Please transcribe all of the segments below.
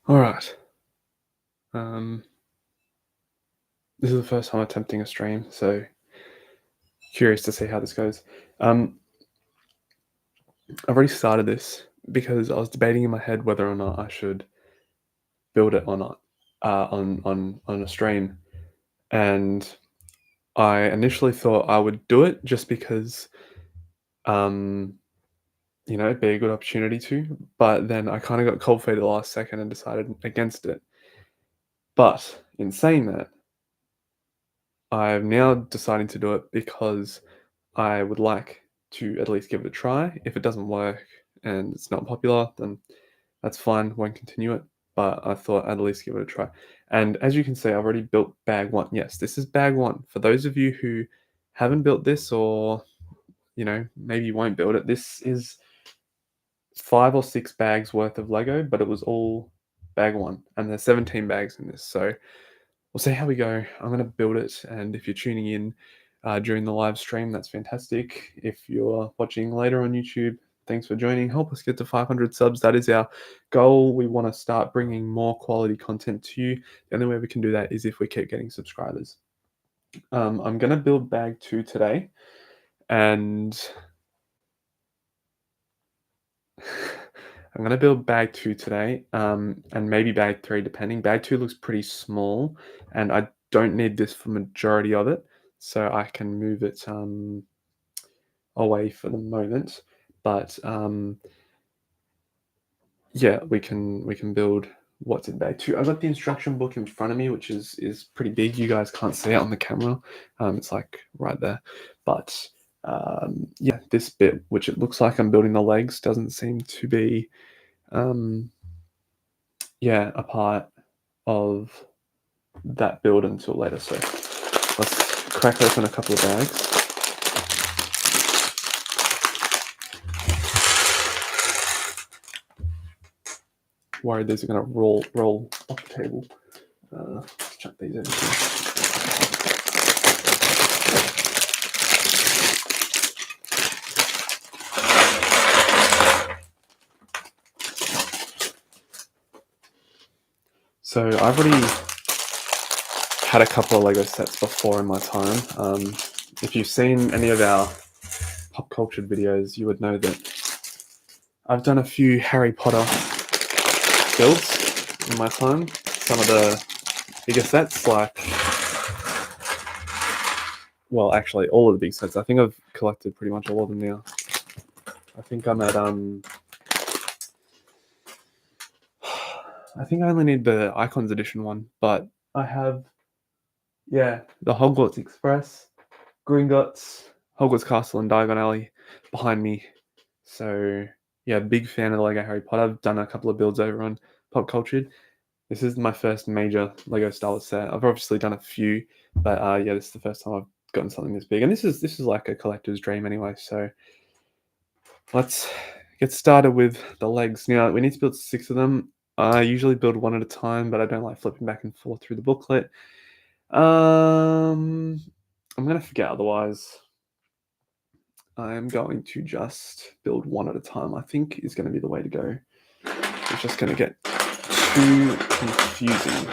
All right. Um, this is the first time attempting a stream, so curious to see how this goes. I've already started this because I was debating in my head whether or not I should build it or not on a stream, and I initially thought I would do it just because um, it'd be a good opportunity to. But then I kind of got cold feet at the last second and decided against it. But in saying that, I'm now deciding to do it because I would like to at least give it a try. If it doesn't work and it's not popular, then that's fine, won't continue it. But I thought I'd at least give it a try. And as you can see, I've already built bag one. Yes, this is bag one. For those of you who haven't built this or, maybe you won't build it, this is 5 or 6 bags worth of Lego, but it was all bag one. And there's 17 bags in this. So we'll see how we go. I'm going to build it. And if you're tuning in during the live stream, that's fantastic. If you're watching later on YouTube, thanks for joining. Help us get to 500 subs. That is our goal. We want to start bringing more quality content to you. The only way we can do that is if we keep getting subscribers. I'm going to build bag 2 today. And I'm going to build bag 2 today, and maybe bag 3, depending. Bag 2 looks pretty small, and I don't need this for majority of it, so I can move it away for the moment. But yeah, we can build what's in bag 2. I've got the instruction book in front of me, which is pretty big. You guys can't see it on the camera. It's like right there, but yeah, this bit, which it looks like I'm building the legs, doesn't seem to be a part of that build until later. So let's crack open a couple of bags. Worried these are going to roll off the table. Let's chuck these over here. So I've already had a couple of Lego sets before in my time. If you've seen any of our pop culture videos, you would know that I've done a few Harry Potter builds in my time. Some of the bigger sets, well, actually all of the big sets. I think I've collected pretty much all of them now. I think I'm at I think I only need the Icons Edition one, but I have, the Hogwarts Express, Gringotts, Hogwarts Castle, and Diagon Alley behind me. So yeah, big fan of the Lego Harry Potter. I've done a couple of builds over on Pop Cultured. This is my first major Lego Star Wars set. I've obviously done a few, but yeah, this is the first time I've gotten something this big, and this is like a collector's dream anyway. So let's get started with the legs. Now we need to build 6 of them. I usually build one at a time, but I don't like flipping back and forth through the booklet. I'm gonna forget otherwise. I'm going to just build one at a time, I think is going to be the way to go. It's just going to get too confusing.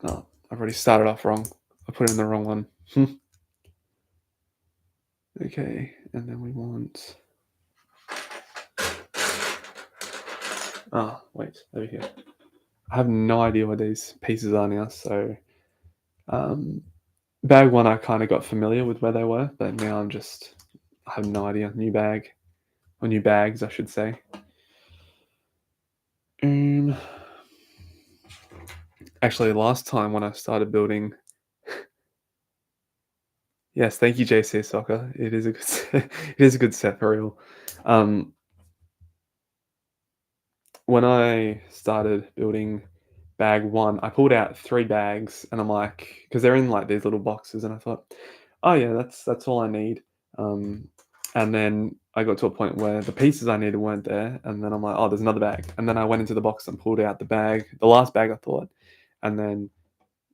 Oh, I've already started off wrong. I put in the wrong one. Okay, and then we want... Oh, wait, over here. I have no idea where these pieces are now, so... bag 1, I kind of got familiar with where they were, but now I have no idea. New bag. Or new bags, I should say. Actually, last time when I started building... Yes, thank you, JC Soccer. It is a good set. It is a good set for real. When I started building bag 1, I pulled out 3 bags, and I'm like, because they're in like these little boxes, and I thought, oh yeah, that's all I need. And then I got to a point where the pieces I needed weren't there, and then I'm like, oh, there's another bag. And then I went into the box and pulled out the last bag I thought, and then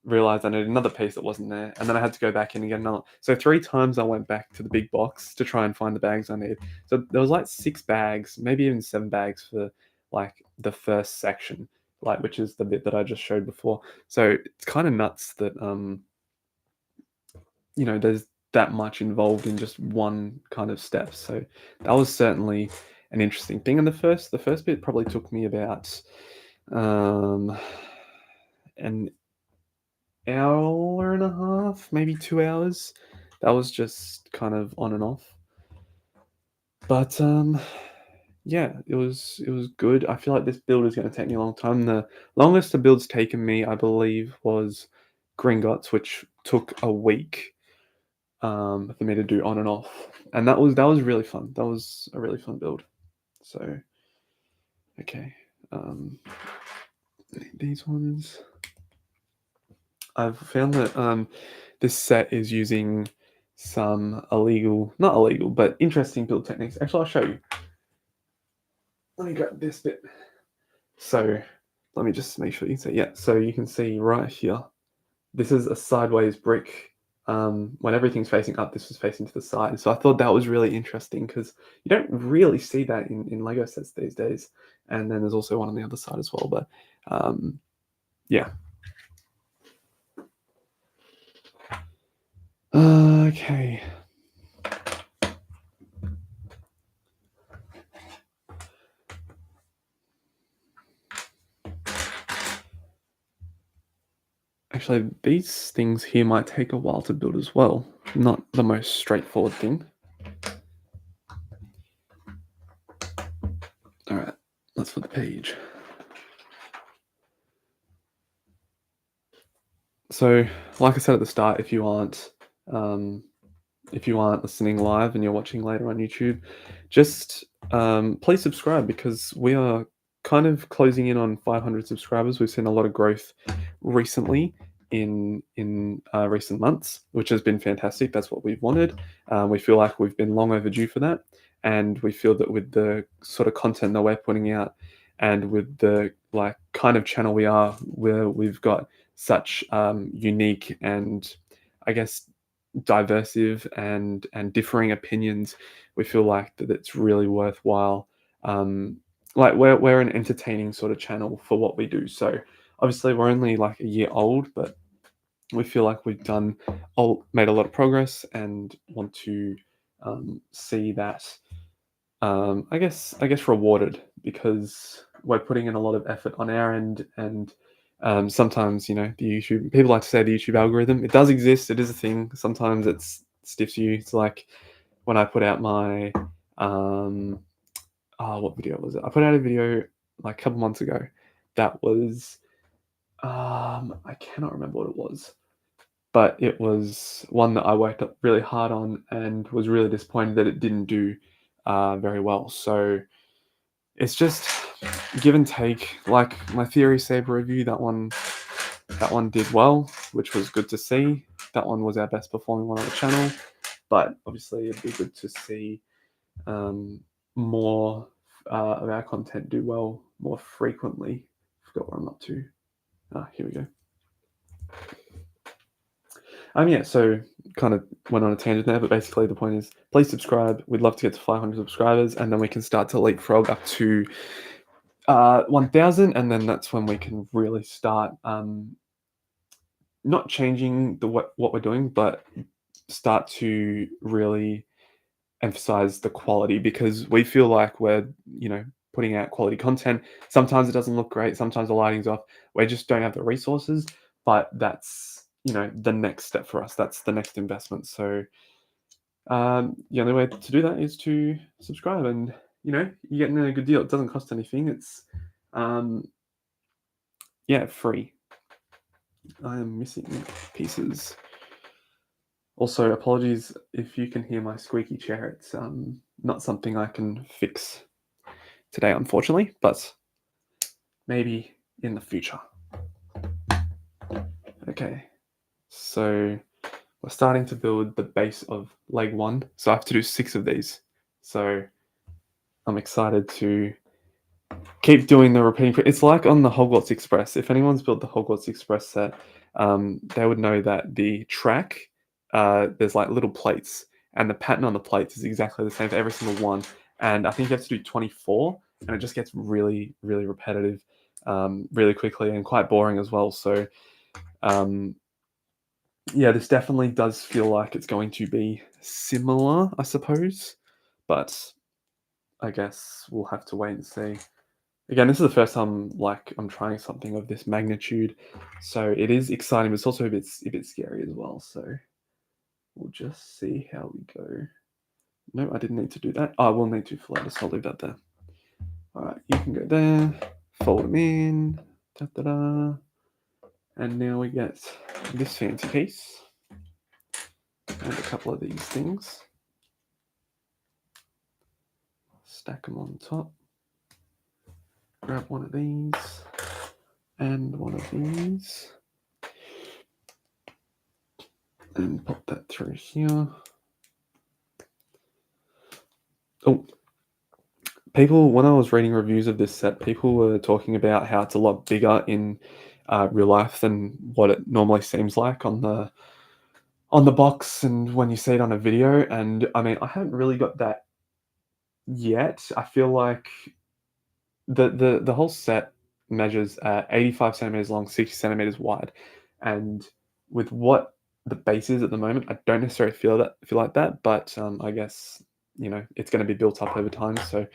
realized I needed another piece that wasn't there, and then I had to go back in and get another. So 3 times I went back to the big box to try and find the bags I need. So there was like 6 bags, maybe even 7 bags for like the first section, like which is the bit that I just showed before. So it's kind of nuts that there's that much involved in just one kind of step. So that was certainly an interesting thing. And the first bit probably took me about um an hour and a half, maybe 2 hours. That was just kind of on and off. But yeah, it was good. I feel like this build is going to take me a long time. The longest the build's taken me, I believe, was Gringotts, which took a week for me to do on and off, and that was really fun. That was a really fun build. So okay, um, these ones. I've found that this set is using some not illegal, but interesting build techniques. Actually, I'll show you. Let me grab this bit. So let me just make sure you can see. Yeah, so you can see right here. This is a sideways brick. When everything's facing up, this was facing to the side. So I thought that was really interesting because you don't really see that in Lego sets these days. And then there's also one on the other side as well. But yeah. Okay. Actually, these things here might take a while to build as well. Not the most straightforward thing. All right, let's flip the page. So, like I said at the start, if you aren't listening live and you're watching later on YouTube, just please subscribe because we are kind of closing in on 500 subscribers. We've seen a lot of growth recently in recent months, which has been fantastic. That's what we've wanted. We feel like we've been long overdue for that, and we feel that with the sort of content that we're putting out, and with the like kind of channel we are, where we've got such unique and I guess diversive and differing opinions, we feel like that it's really worthwhile. Like we're an entertaining sort of channel for what we do. So obviously we're only like a year old, but we feel like we've made a lot of progress and want to see that I guess rewarded because we're putting in a lot of effort on our end, and sometimes the YouTube people like to say the YouTube algorithm. It does exist. It is a thing. Sometimes it stiffs you. It's like when I put out my what video was it? I put out a video like a couple months ago. That was I cannot remember what it was, but it was one that I worked up really hard on and was really disappointed that it didn't do very well. So it's just give and take. Like my Theory Saber review, that one did well, which was good to see. That one was our best performing one on the channel, but obviously it'd be good to see more of our content do well more frequently. Forgot what I'm up to. Here we go. Yeah, so kind of went on a tangent there, but basically the point is please subscribe. We'd love to get to 500 subscribers, and then we can start to leapfrog up to 1,000, and then that's when we can really start not changing what we're doing, but start to really emphasize the quality because we feel like we're putting out quality content. Sometimes it doesn't look great. Sometimes the lighting's off. We just don't have the resources, but that's the next step for us. That's the next investment. So the only way to do that is to subscribe, and you're getting a good deal. It doesn't cost anything. It's free. I am missing pieces. Also, apologies if you can hear my squeaky chair. It's not something I can fix today, unfortunately, but maybe in the future. Okay, so we're starting to build the base of leg 1. So I have to do 6 of these. So I'm excited to keep doing the repeating. It's like on the Hogwarts Express. If anyone's built the Hogwarts Express set, they would know that the track, there's like little plates, and the pattern on the plates is exactly the same for every single one. And I think you have to do 24, and it just gets really, really repetitive, really quickly, and quite boring as well. So, um, yeah, this definitely does feel like it's going to be similar, I suppose, but I guess we'll have to wait and see. Again, this is the first time like I'm trying something of this magnitude, so it is exciting, but it's also a bit scary as well. So we'll just see how we go. No, I didn't need to do that. Oh, I will need to fill out, so I'll leave that there. All right, you can go there, fold them in, da da da, and now we get this fancy case and a couple of these things. Stack them on top. Grab one of these and one of these. And pop that through here. Oh, people, when I was reading reviews of this set, people were talking about how it's a lot bigger in real life than what it normally seems like on the box and when you see it on a video. And I mean, I haven't really got that yet. I feel like the whole set measures 85 centimeters long, 60 centimeters wide, and with what the base is at the moment, I don't necessarily feel like that, but I guess it's going to be built up over time, so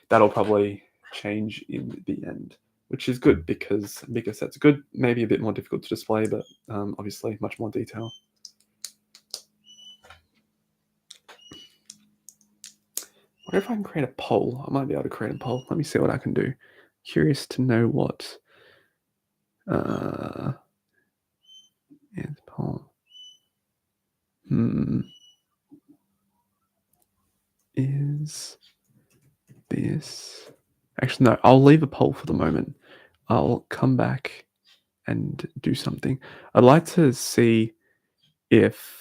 that'll probably change in the end, which is good because bigger sets are good, maybe a bit more difficult to display, but obviously much more detail. I wonder if I can create a poll. I might be able to create a poll. Let me see what I can do. Curious to know what. And poll. Is this. Actually, no, I'll leave a poll for the moment. I'll come back and do something. I'd like to see if.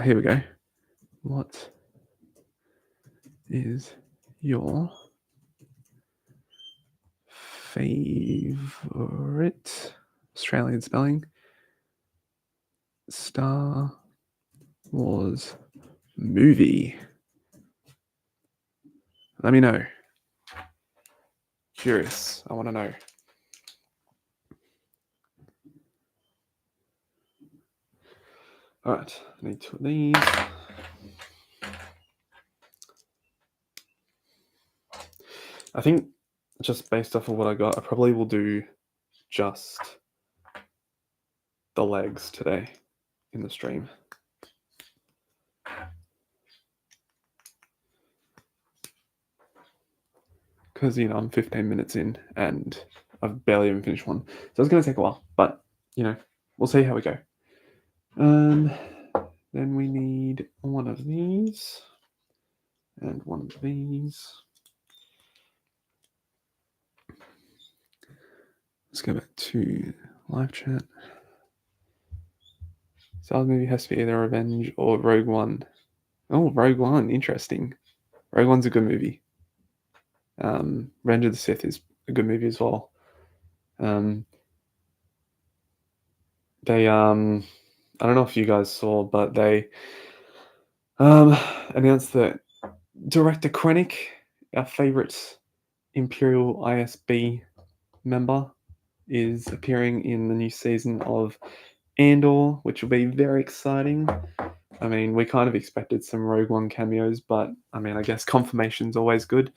Here we go. What is your favorite Australian spelling Star Wars movie? Let me know. Curious. I want to know. All right. I need two of these. I think just based off of what I got, I probably will do just the legs today in the stream. Because, I'm 15 minutes in and I've barely even finished one. So it's going to take a while, but, we'll see how we go. Then we need one of these and one of these. Let's go back to live chat. Star Wars movie has to be either Revenge or Rogue One. Oh, Rogue One, interesting. Rogue One's a good movie. Revenge of the Sith is a good movie as well. They I don't know if you guys saw, but they announced that director Krennic, our favorite Imperial ISB member, is appearing in the new season of Andor, which will be very exciting. I mean, we kind of expected some Rogue One cameos, but I mean, I guess confirmation's always good.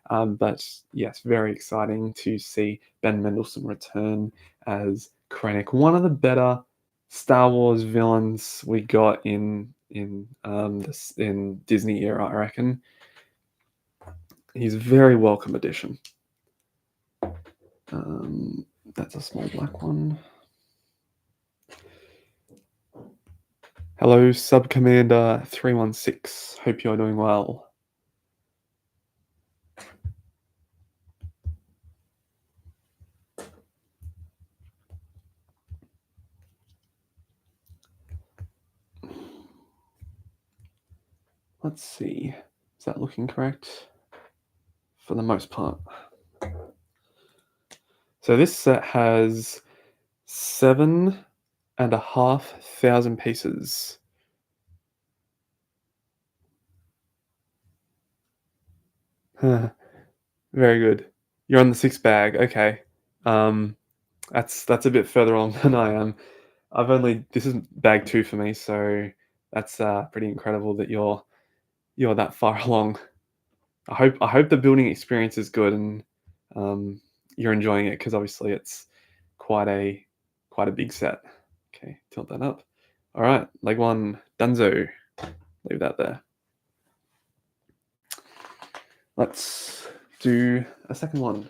But yes, very exciting to see Ben Mendelsohn return as Krennic, one of the better Star Wars villains we got in Disney era, I reckon. He's a very welcome addition. That's a small black one. Hello, Sub Commander 316. Hope you're doing well. Let's see. Is that looking correct? For the most part. So this set has 7,500 pieces. Very good. You're on the 6 bag, okay. Um, that's a bit further on than I am. This is bag 2 for me, so that's, pretty incredible that you're that far along. I hope the building experience is good and, um, you're enjoying it because obviously it's quite a quite a big set. Okay, tilt that up. Alright, leg 1, donezo. Leave that there. Let's do a second one.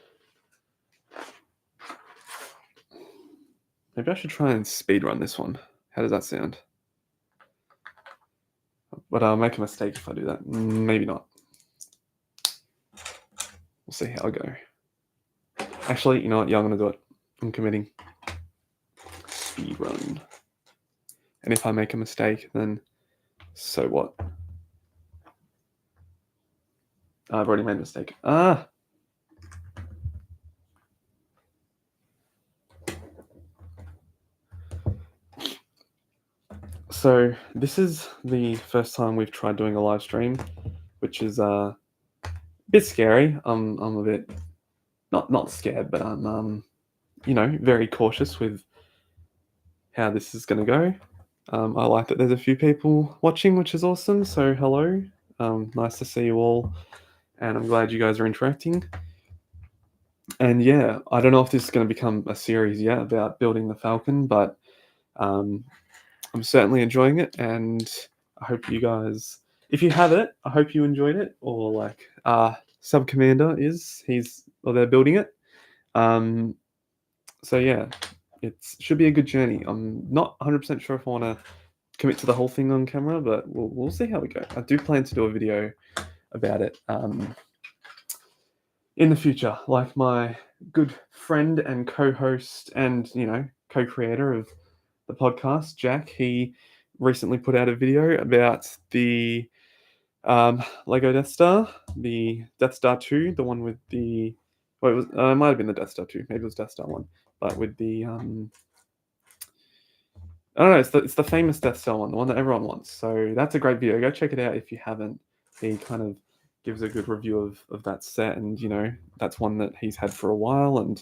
Maybe I should try and speed run this one. How does that sound? But I'll make a mistake if I do that. Maybe not. We'll see how I go. Actually, you know what? Yeah, I'm gonna do it. I'm committing. Speed run. And if I make a mistake, then so what? I've already made a mistake. Ah! So this is the first time we've tried doing a live stream, which is a bit scary. I'm a bit not scared, but I'm very cautious with how this is going to go. I like that there's a few people watching, which is awesome. So hello, nice to see you all, and I'm glad you guys are interacting. And yeah, I don't know if this is going to become a series yet about building the Falcon, but I'm certainly enjoying it, and I hope you guys, if you have it, I hope you enjoyed it, or like Sub Commander they're building it. So yeah, it should be a good journey. I'm not 100% sure if I want to commit to the whole thing on camera, but we'll see how we go. I do plan to do a video about it in the future, like my good friend and co-host and co-creator of the podcast, Jack. He recently put out a video about the Lego Death Star, the Death Star 2, the one with the well, it might have been the Death Star 2, maybe it was Death Star 1, but with the I don't know. It's the famous Death Star one, the one that everyone wants. So that's a great video. Go check it out if you haven't. He kind of gives a good review of that set, and that's one that he's had for a while. And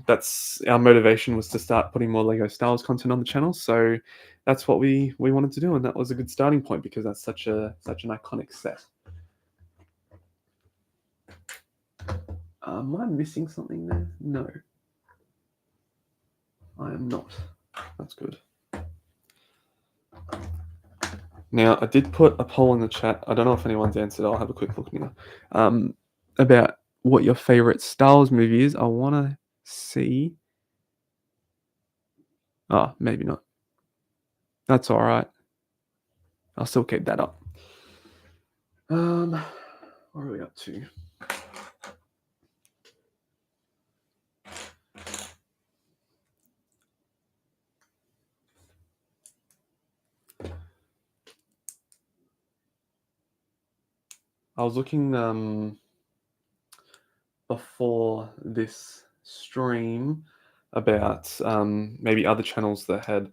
that's our motivation, was to start putting more Lego Star Wars content on the channel. So that's what we wanted to do, and that was a good starting point because that's such an iconic set. Am I missing something there? No, I am not. That's good. Now, I did put a poll in the chat. I don't know if anyone's answered. I'll have a quick look now. About what your favorite Star Wars movie is. I want to see. Oh, maybe not. That's all right. I'll still keep that up. What are we up to? I was looking before this stream about maybe other channels that had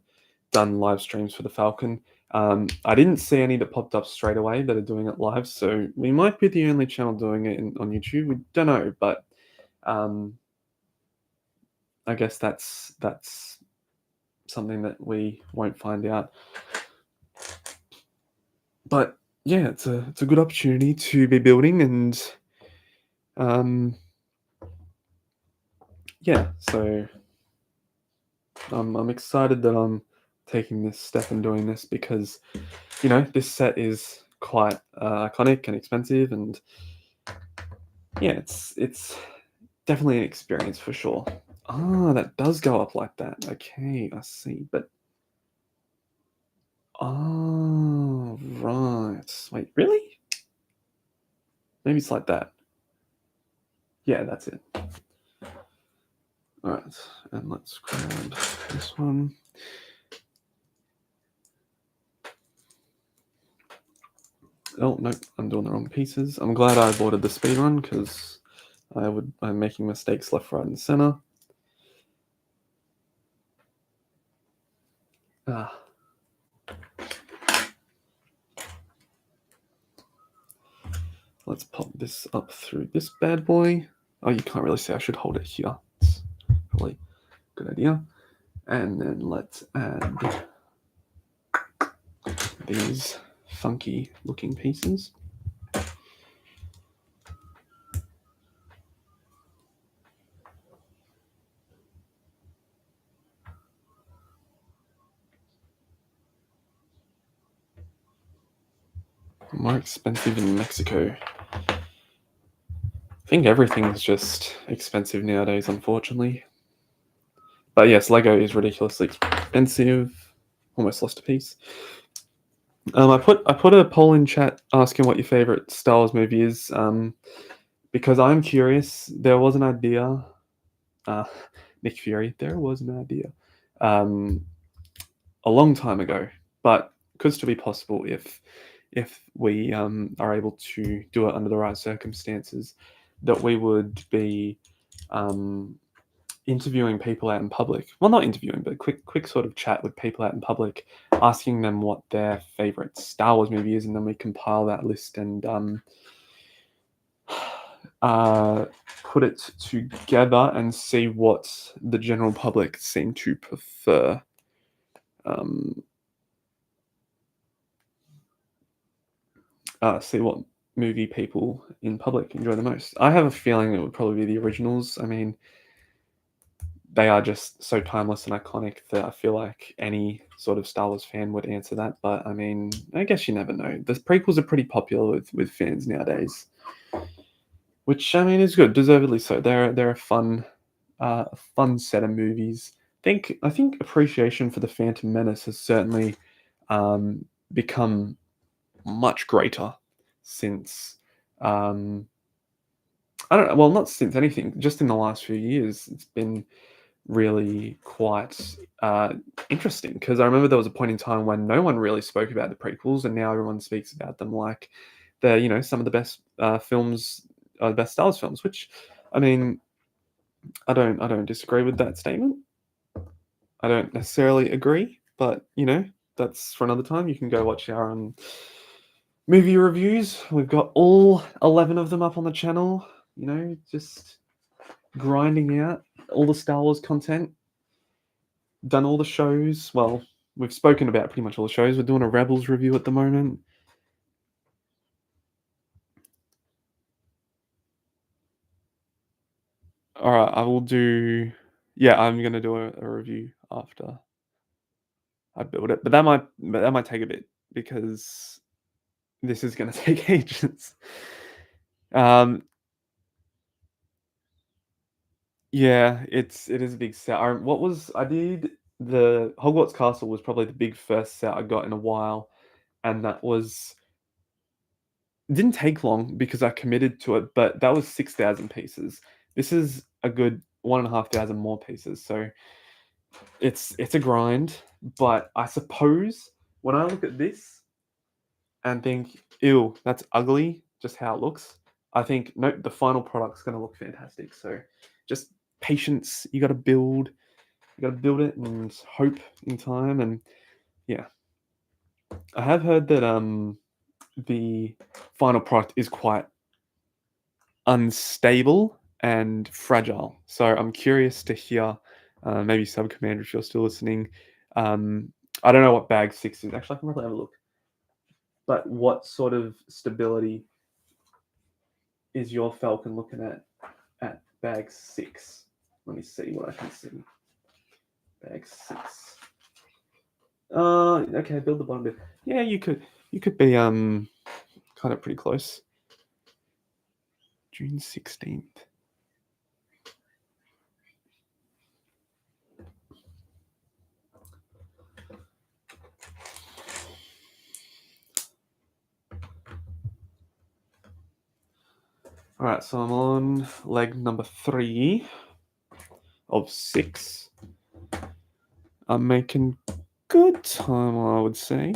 done live streams for the Falcon. I didn't see any that popped up straight away that are doing it live, so we might be the only channel doing it on YouTube. We don't know, but I guess that's something that we won't find out. But yeah, it's a good opportunity to be building, and yeah, so I'm excited that I'm taking this step and doing this because this set is quite iconic and expensive, and yeah, it's definitely an experience for sure. Ah, that does go up like that. Okay, I see. But oh, right. Wait, really? Maybe it's like that. Yeah, that's it. All right, and let's grab this one. Oh no, I'm doing the wrong pieces. I'm glad I aborted the speed run because I'm making mistakes left, right, and center. Ah, let's pop this up through this bad boy. Oh, you can't really see. I should hold it here. It's probably a good idea. And then let's add these funky looking pieces. More expensive in Mexico. I think everything's just expensive nowadays, unfortunately. But yes, Lego is ridiculously expensive. Almost lost a piece. I put a poll in chat asking what your favorite Star Wars movie is. Because I'm curious. There was an idea. Uh, Nick Fury. There was an idea. Um, a long time ago, but could still be possible if we are able to do it under the right circumstances. That we would be um, interviewing people out in public. Well, not interviewing, but quick sort of chat with people out in public, asking them what their favorite Star Wars movie is, and then we compile that list and uh, put it together and see what the general public seem to prefer. Um, See what movie people in public enjoy the most. I have a feeling it would probably be the originals. I mean, they are just so timeless and iconic that I feel like any sort of Star Wars fan would answer that. But I mean, I guess you never know. The prequels are pretty popular with fans nowadays, which I mean is good, deservedly so. They're a fun set of movies. I think appreciation for the Phantom Menace has certainly become much greater since um, I don't know. Well, not since anything, just in the last few years, it's been really quite interesting because I remember there was a point in time when no one really spoke about the prequels, and now everyone speaks about them like they're some of the best films, the best Star Wars films. Which, I mean, I don't disagree with that statement. I don't necessarily agree, but that's for another time. You can go watch our movie reviews. We've got all 11 of them up on the channel. Just grinding out all the Star Wars content, done all the shows. Well, we've spoken about pretty much all the shows. We're doing a Rebels review at the moment. All right, I will do. Yeah, I'm gonna do a review after I build it, but that might take a bit because this is gonna take ages. Um, yeah, it is a big set. What was I did the Hogwarts Castle was probably the big first set I got in a while, and that was it didn't take long because I committed to it, but that was 6,000 pieces. This is a good 1,500 more pieces, so it's a grind. But I suppose when I look at this and think, "Ew, that's ugly," just how it looks, I think nope, the final product's going to look fantastic. So just patience. You got to build it and hope in time. And yeah, I have heard that the final product is quite unstable and fragile. So I'm curious to hear, maybe Sub Commander, if you're still listening. Um, I don't know what bag six is. Actually, I can probably have a look. But what sort of stability is your Falcon looking at bag six? Let me see what I can see. Bag six. Okay, build the bottom bit. Yeah, you could be kind of pretty close. June 16th. All right, so I'm on leg number 3 of 6. I'm making good time, I would say.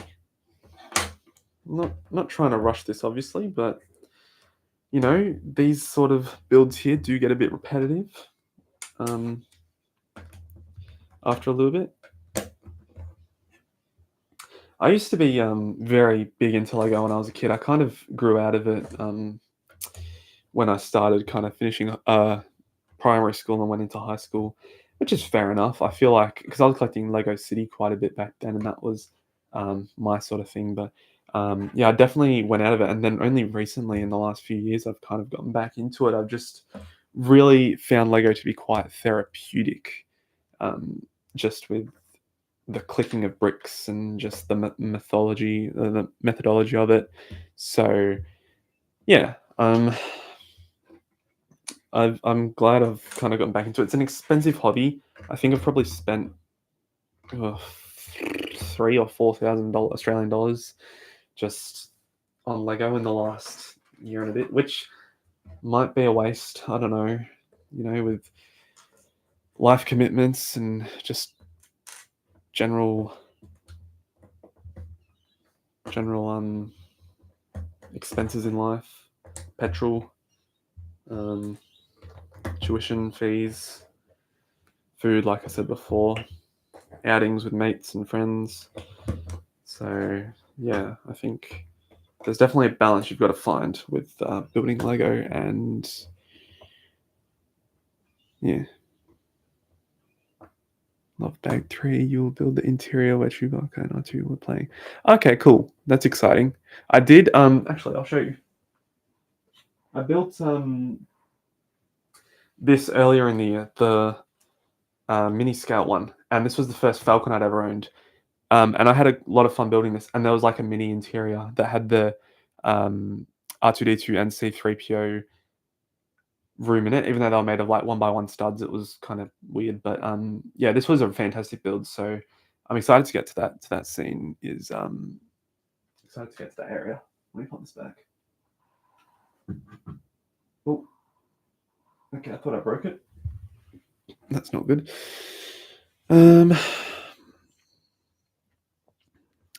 Not trying to rush this, obviously, but these sort of builds here do get a bit repetitive um, after a little bit. I used to be very big into Lego when I was a kid. I kind of grew out of it when I started kind of finishing primary school and went into high school, which is fair enough. I feel like because I was collecting Lego City quite a bit back then, and that was my sort of thing. But yeah, I definitely went out of it, and then only recently, in the last few years, I've kind of gotten back into it. I've just really found Lego to be quite therapeutic, just with the clicking of bricks and just the the methodology of it. So yeah, I'm glad I've kind of gotten back into it. It's an expensive hobby. I think I've probably spent uh, $3,000 or $4,000 just on Lego in the last year and a bit, which might be a waste. I don't know, with life commitments and just general general expenses in life, petrol, um, tuition fees, food, like I said before, outings with mates and friends. So yeah, I think there's definitely a balance you've got to find with building Lego, and yeah. Love Bag 3, you will build the interior where Chewbacca and R2 were playing. Okay, cool. That's exciting. I did actually I'll show you. I built this earlier in the year, the mini scout one, and this was the first Falcon I'd ever owned. And I had a lot of fun building this, and there was like a mini interior that had the R2D2 and C3PO room in it, even though they were made of like 1x1 studs. It was kind of weird, but yeah, this was a fantastic build. So I'm excited to get to that scene. Is excited to get to that area. Let me put this back. Oh, okay. I thought I broke it. That's not good.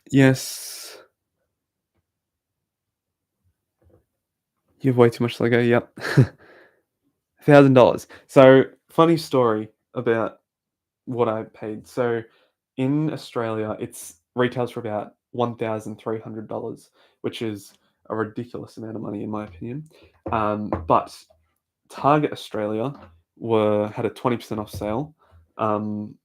Yes. You have way too much Lego. Yep. $1,000. So funny story about what I paid. So in Australia, it's retails for about $1,300, which is a ridiculous amount of money in my opinion. But Target Australia had a 20% off sale, and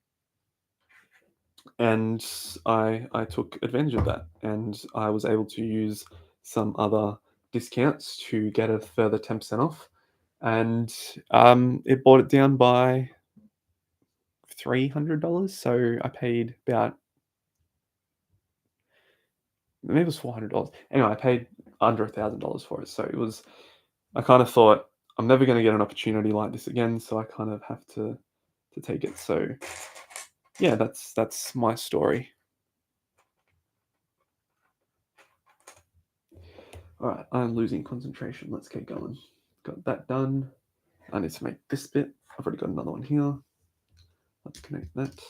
I took advantage of that, and I was able to use some other discounts to get a further 10% off, and it brought it down by $300. So I paid about, maybe it was $400. Anyway, I paid under $1,000 for it. So it was, I kind of thought I'm never going to get an opportunity like this again. So I kind of have to take it. So yeah, that's my story. All right, I'm losing concentration. Let's keep going. Got that done. I need to make this bit. I've already got another one here. Let's connect that.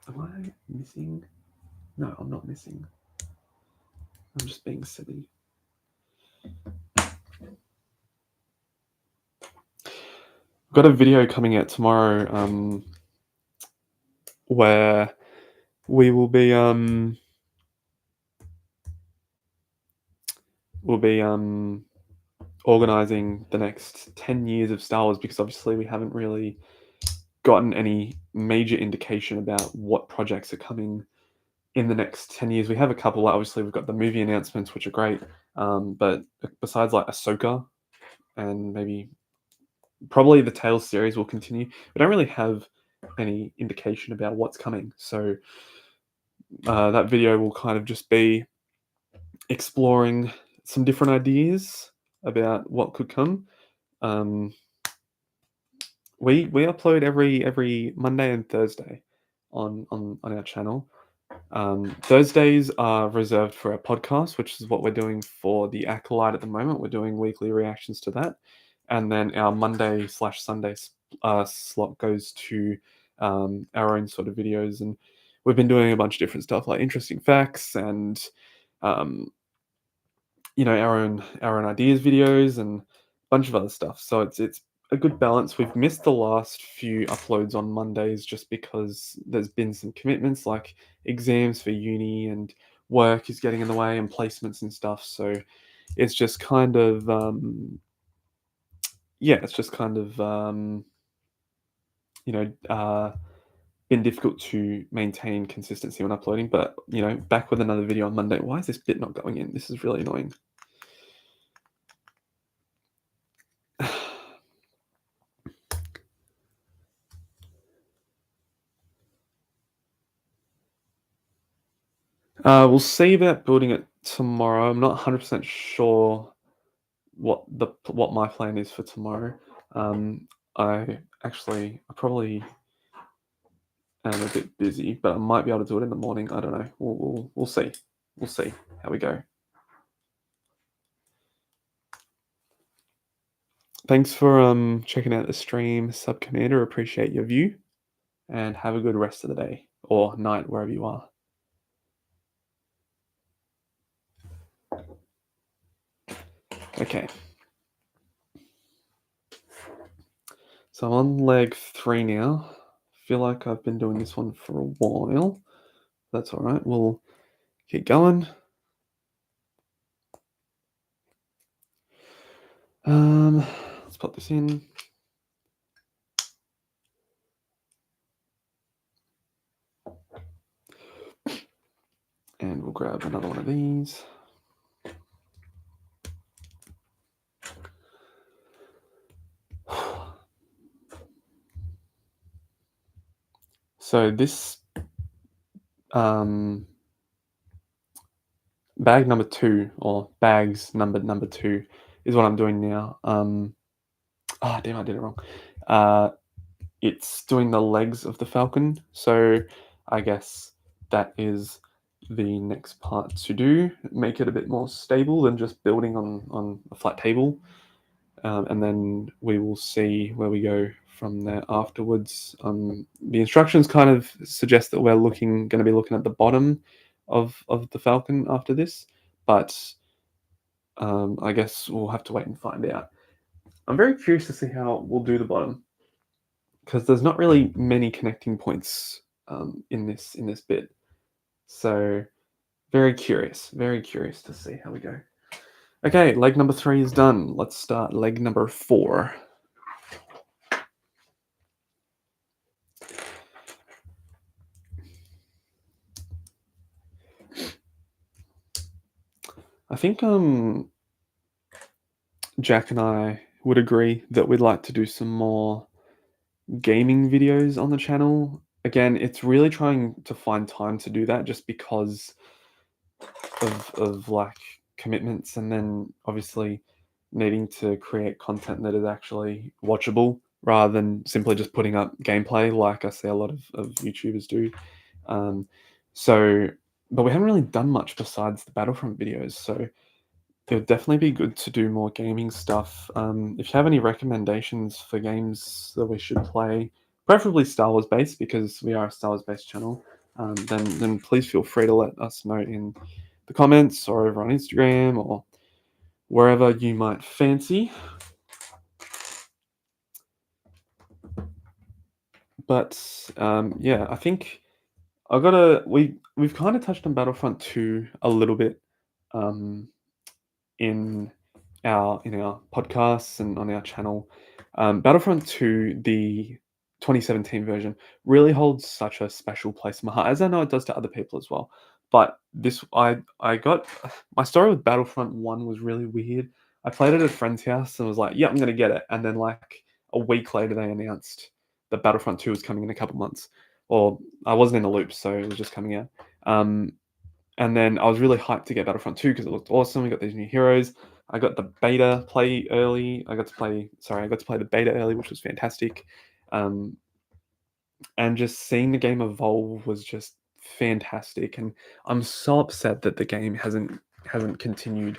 Am I missing? No, I'm not missing. I'm just being silly. Got a video coming out tomorrow where we will be organizing the next 10 years of Star Wars, because obviously we haven't really gotten any major indication about what projects are coming in the next 10 years. We have a couple. Obviously we've got the movie announcements, which are great, but besides like Ahsoka and maybe probably the Tales series will continue, we don't really have any indication about what's coming. So that video will kind of just be exploring some different ideas about what could come. We upload every Monday and Thursday on our channel. Thursdays are reserved for our podcast, which is what we're doing for the Acolyte at the moment. We're doing weekly reactions to that, and then our Monday/Sunday slot goes to our own sort of videos, and we've been doing a bunch of different stuff like interesting facts and um, our own ideas videos and a bunch of other stuff. So it's a good balance. We've missed the last few uploads on Mondays just because there's been some commitments like exams for uni and work is getting in the way and placements and stuff. So it's just kind of yeah, it's just kind of you know been difficult to maintain consistency when uploading. But back with another video on Monday. Why is this bit not going in? This is really annoying. We'll see about building it tomorrow. I'm not 100% sure what my plan is for tomorrow. I probably am a bit busy, but I might be able to do it in the morning. I don't know. We'll see. We'll see how we go. Thanks for checking out the stream, Sub Commander. Appreciate your view, and have a good rest of the day or night wherever you are. Okay. So I'm on leg 3 now. Feel like I've been doing this one for a while. That's all right. We'll keep going. Let's put this in. And we'll grab another one of these. So this bag number 2, or bags number 2, is what I'm doing now. Damn, I did it wrong. It's doing the legs of the Falcon. So I guess that is the next part to do. Make it a bit more stable than just building on a flat table. And then we will see where we go from there afterwards. The instructions kind of suggest that we're going to be looking at the bottom of the Falcon after this, but I guess we'll have to wait and find out. I'm very curious to see how we'll do the bottom, because there's not really many connecting points in this bit. So very curious to see how we go. Okay, leg number 3 is done. Let's start leg number 4. I think Jack and I would agree that we'd like to do some more gaming videos on the channel. Again, it's really trying to find time to do that just because of like commitments, and then obviously needing to create content that is actually watchable rather than simply just putting up gameplay like I see a lot of YouTubers do. So, but we haven't really done much besides the Battlefront videos, so it would definitely be good to do more gaming stuff. If you have any recommendations for games that we should play, preferably Star Wars based, because we are a Star Wars based channel, then please feel free to let us know in the comments or over on Instagram or wherever you might fancy. But yeah, I think we've kind of touched on Battlefront 2 a little bit in our podcasts and on our channel. Battlefront 2, the 2017 version, really holds such a special place in my heart, as I know it does to other people as well. But this, I got my story with Battlefront 1 was really weird. I played it at a friend's house and was like, "Yeah, I'm gonna get it," and then like a week later, they announced that Battlefront 2 was coming in a couple months. Or I wasn't in the loop, so it was just coming out. And then I was really hyped to get Battlefront 2 because it looked awesome. We got these new heroes. I got the beta play early. I got to play the beta early, which was fantastic. And just seeing the game evolve was just fantastic. And I'm so upset that the game hasn't continued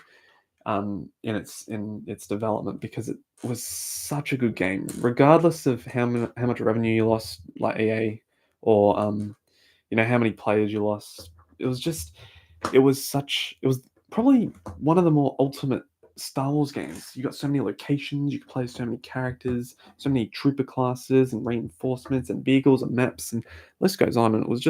in its development, because it was such a good game, regardless of how much revenue you lost, like EA, or how many players you lost. It was just, it was probably one of the more ultimate Star Wars games. You got so many locations, you could play so many characters, so many trooper classes and reinforcements and vehicles and maps, and the list goes on. And it was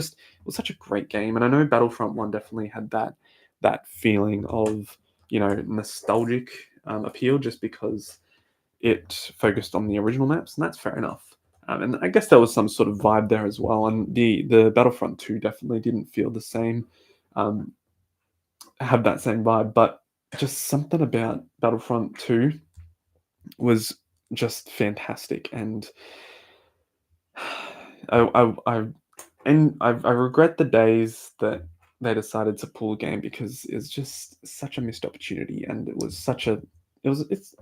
such a great game. And I know Battlefront One definitely had that feeling of, nostalgic appeal, just because it focused on the original maps, and that's fair enough. And I guess there was some sort of vibe there as well. And the Battlefront Two definitely didn't feel the same, um, have that same vibe, but just something about Battlefront Two was just fantastic. And I regret the days that they decided to pull a game, because it's just such a missed opportunity, and it's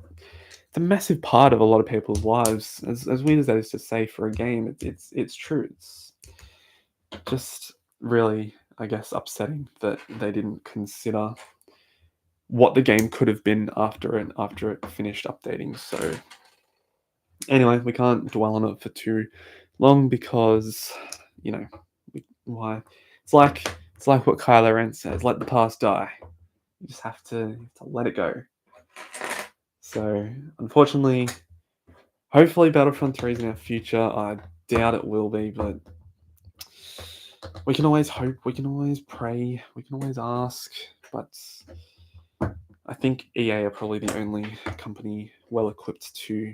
a massive part of a lot of people's lives. As weird as that is to say for a game, it's true. It's just really, I guess, upsetting that they didn't consider what the game could have been after it finished updating. So anyway, we can't dwell on it for too long, because you know why. It's like what Kylo Ren says: "Let the past die." You just have to let it go. So unfortunately, hopefully Battlefront 3 is in our future. I doubt it will be, but we can always hope, we can always pray, we can always ask. But I think EA are probably the only company well equipped to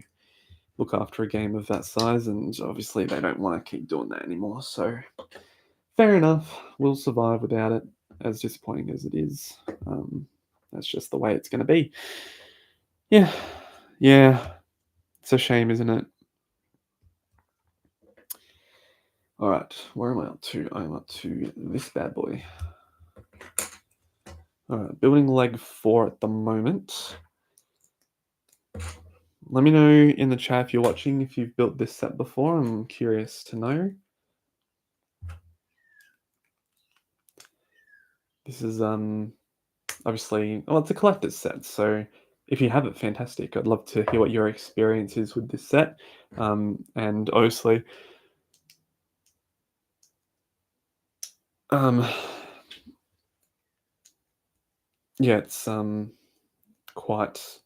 look after a game of that size, and obviously they don't want to keep doing that anymore. So fair enough, we'll survive without it, as disappointing as it is. That's just the way it's going to be. Yeah, yeah, it's a shame, isn't it? All right, where am I up to? I'm up to this bad boy. All right, building leg 4 at the moment. Let me know in the chat if you're watching, if you've built this set before. I'm curious to know. This is obviously, well, it's a collector's set, so if you have it, fantastic. I'd love to hear what your experience is with this set. And obviously, yeah, it's quite.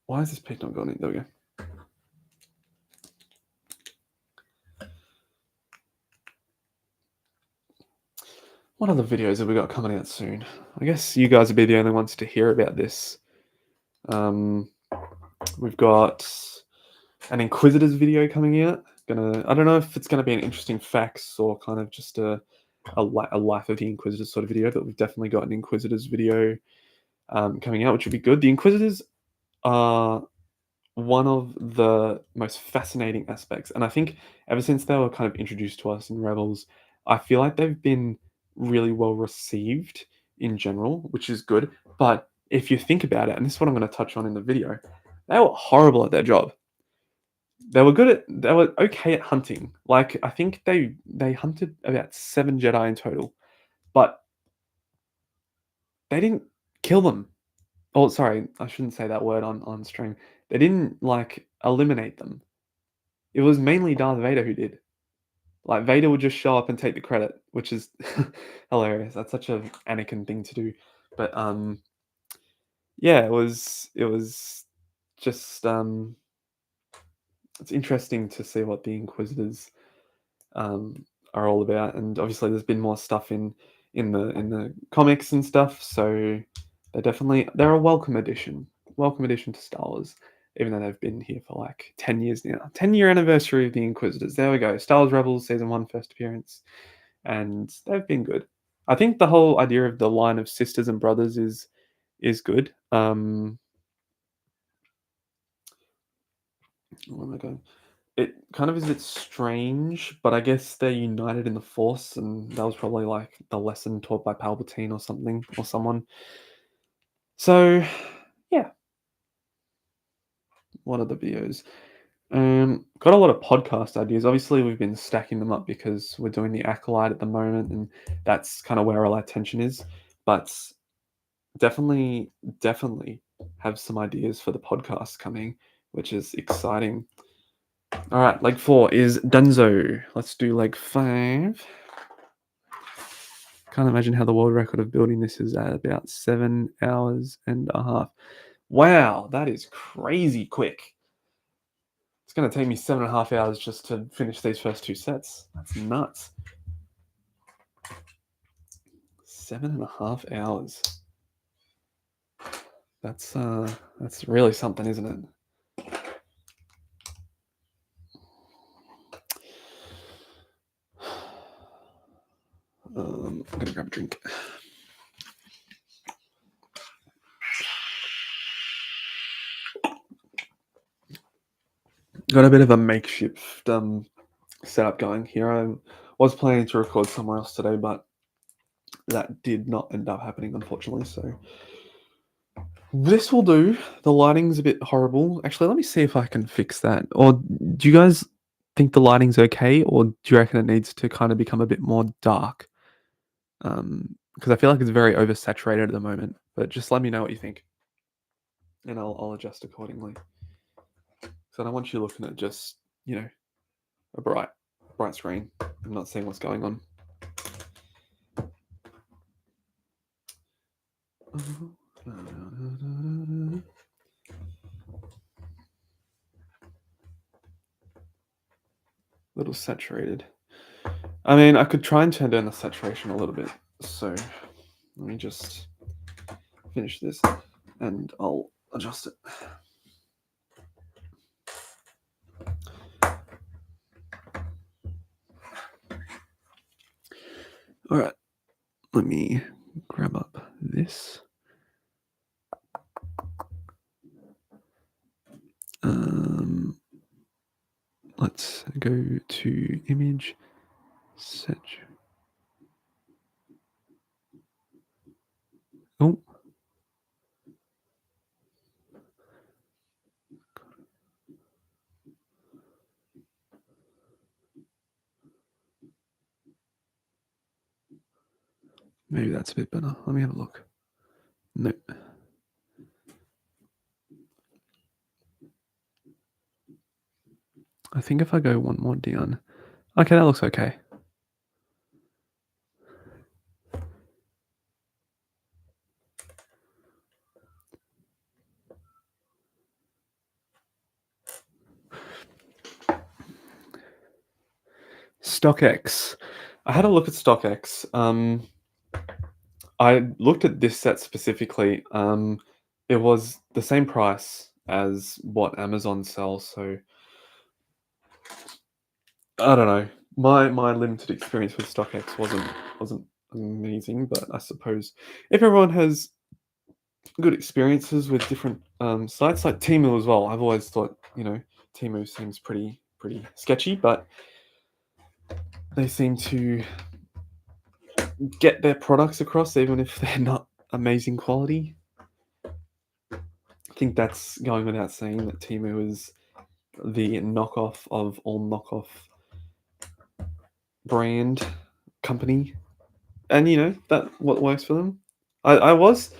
Why is this page not going in? There we go. What other videos have we got coming out soon? I guess you guys would be the only ones to hear about this. We've got an Inquisitors video coming out. I don't know if it's gonna be an interesting facts or kind of just a life of the Inquisitors sort of video, but we've definitely got an Inquisitors video coming out, which would be good. The Inquisitors are one of the most fascinating aspects, and I think ever since they were kind of introduced to us in Rebels, I feel like they've been really well received in general, which is good. But if you think about it, and this is what I'm going to touch on in the video, they were horrible at their job. They were okay at hunting. Like, I think they hunted about 7 Jedi in total, but they didn't kill them. Oh, sorry, I shouldn't say that word on stream. They didn't like eliminate them. It was mainly Darth Vader who did. Like, Vader would just show up and take the credit, which is hilarious. That's such a Anakin thing to do. But yeah, it was just it's interesting to see what the Inquisitors are all about. And obviously there's been more stuff in the comics and stuff, so they're a welcome addition to Star Wars, even though they've been here for like 10 years now. 10-year anniversary of the Inquisitors. There we go. Star Wars Rebels season 1 first appearance, and they've been good. I think the whole idea of the line of sisters and brothers is good. Where am I going? It kind of is a bit strange, but I guess they're united in the Force, and that was probably like the lesson taught by Palpatine or something, or someone. So, yeah, what are the videos? Got a lot of podcast ideas. Obviously, we've been stacking them up because we're doing the Acolyte at the moment, and that's kind of where all our attention is. But definitely have some ideas for the podcast coming, which is exciting. All right, leg 4 is Dunzo. Let's do leg 5. Can't imagine how the world record of building this is at about 7 hours and a half. Wow, that is crazy quick. It's gonna take me 7.5 hours just to finish these first 2 sets. That's nuts. 7.5 hours. That's really something, isn't it? I'm gonna grab a drink. Got a bit of a makeshift setup going here. I was planning to record somewhere else today, but that did not end up happening, unfortunately. So this will do. The lighting's a bit horrible. Actually, let me see if I can fix that. Or do you guys think the lighting's okay, or do you reckon it needs to kind of become a bit more dark? Because I feel like it's very oversaturated at the moment. But just let me know what you think, and I'll adjust accordingly. So I don't want you looking at just a bright screen. I'm not seeing what's going on. Little saturated. I mean, I could try and turn down the saturation a little bit. So let me just finish this and I'll adjust it. All right, let me grab up this. Let's go to image, set. Oh. Maybe that's a bit better. Let me have a look. Nope. I think if I go one more down. Okay, that looks okay. StockX. I had a look at StockX. I looked at this set specifically. It was the same price as what Amazon sells, so I don't know. My limited experience with StockX wasn't amazing, but I suppose if everyone has good experiences with different sites like Temu as well, I've always thought Temu seems pretty sketchy, but they seem to get their products across even if they're not amazing quality. I think that's going without saying that Temu is the knockoff of all knockoff brand company, and that what works for them. I was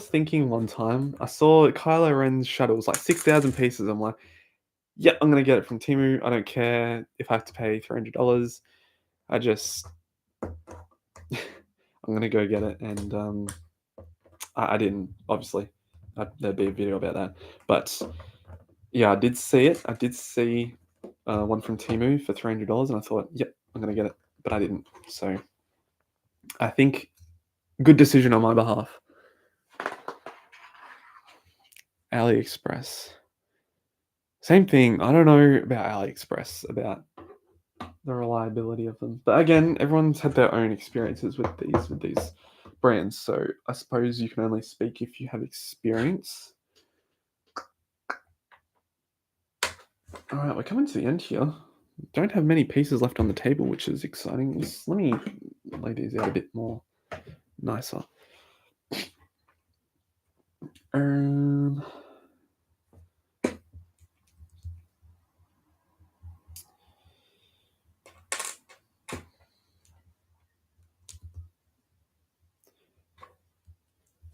thinking one time I saw Kylo Ren's shuttle was like 6,000 pieces. I'm like, yeah, I'm gonna get it from Temu. I don't care if I have to pay $300. I just I'm gonna go get it, and I didn't obviously. There'd be a video about that, but yeah, I did see it. I did see one from Temu for $300, and I thought, yep, I'm gonna get it, but I didn't. So I think good decision on my behalf. AliExpress. Same thing. I don't know about AliExpress, about the reliability of them. But again, everyone's had their own experiences with these brands. So I suppose you can only speak if you have experience. All right, we're coming to the end here. Don't have many pieces left on the table, which is exciting. Let me lay these out a bit more nicer.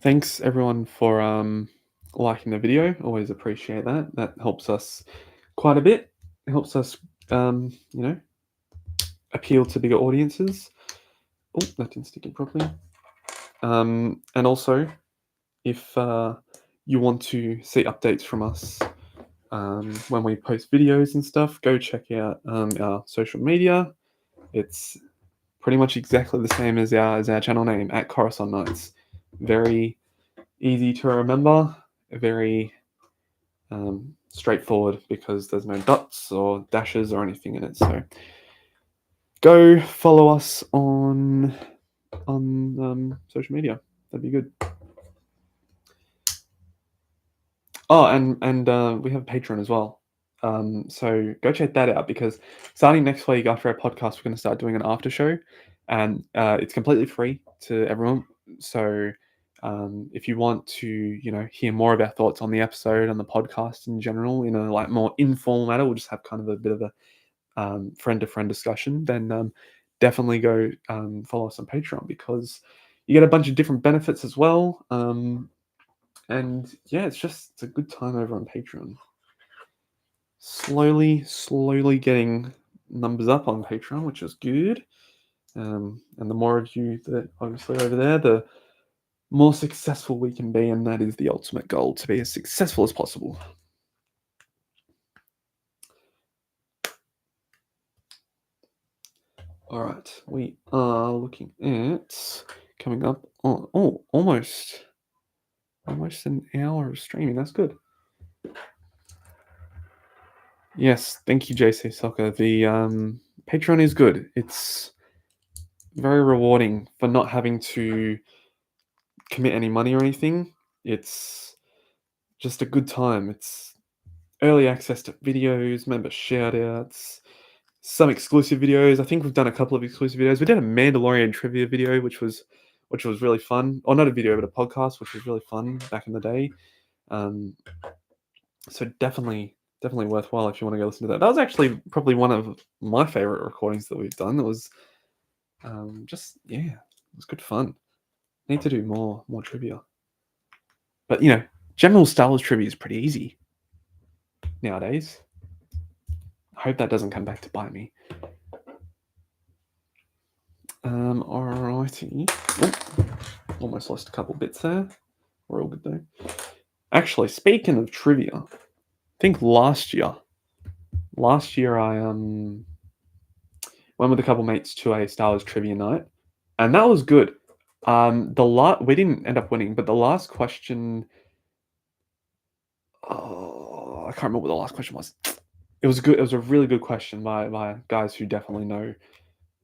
Thanks everyone for liking the video. Always appreciate that. That helps us quite a bit. It helps us, appeal to bigger audiences. Oh, that didn't stick in properly. And also, if you want to see updates from us when we post videos and stuff, go check out our social media. It's pretty much exactly the same as our channel name at Coruscant Nights. Very easy to remember, very straightforward because there's no dots or dashes or anything in it. So go follow us on social media. That'd be good. Oh, and we have a Patreon as well. So go check that out because starting next week after our podcast, we're going to start doing an after show, and it's completely free to everyone. So if you want to, hear more of our thoughts on the episode and the podcast in general in a like more informal manner, we'll just have kind of a bit of a friend to friend discussion. Then definitely go follow us on Patreon because you get a bunch of different benefits as well. And yeah, it's a good time over on Patreon. Slowly getting numbers up on Patreon, which is good. And the more of you that obviously over there, the more successful we can be, and that is the ultimate goal, to be as successful as possible. All right, we are looking at coming up on almost an hour of streaming. That's good. Yes, thank you, JC Soccer. The Patreon is good. It's very rewarding for not having to commit any money or anything. It's just a good time. It's early access to videos, member shoutouts, some exclusive videos. I think we've done a couple of exclusive videos. We did a Mandalorian trivia video, which was really fun. Or not a video, but a podcast, which was really fun back in the day. So definitely worthwhile if you want to go listen to that. That was actually probably one of my favorite recordings that we've done. It was it was good fun. Need to do more trivia. But general Star Wars trivia is pretty easy nowadays. I hope that doesn't come back to bite me. Alrighty. Oh, almost lost a couple bits there. We're all good though. Actually, speaking of trivia, I think last year I went with a couple mates to a Star Wars trivia night, and that was good. We didn't end up winning, but the last question, I can't remember what the last question was. It was good. It was a really good question by guys who definitely know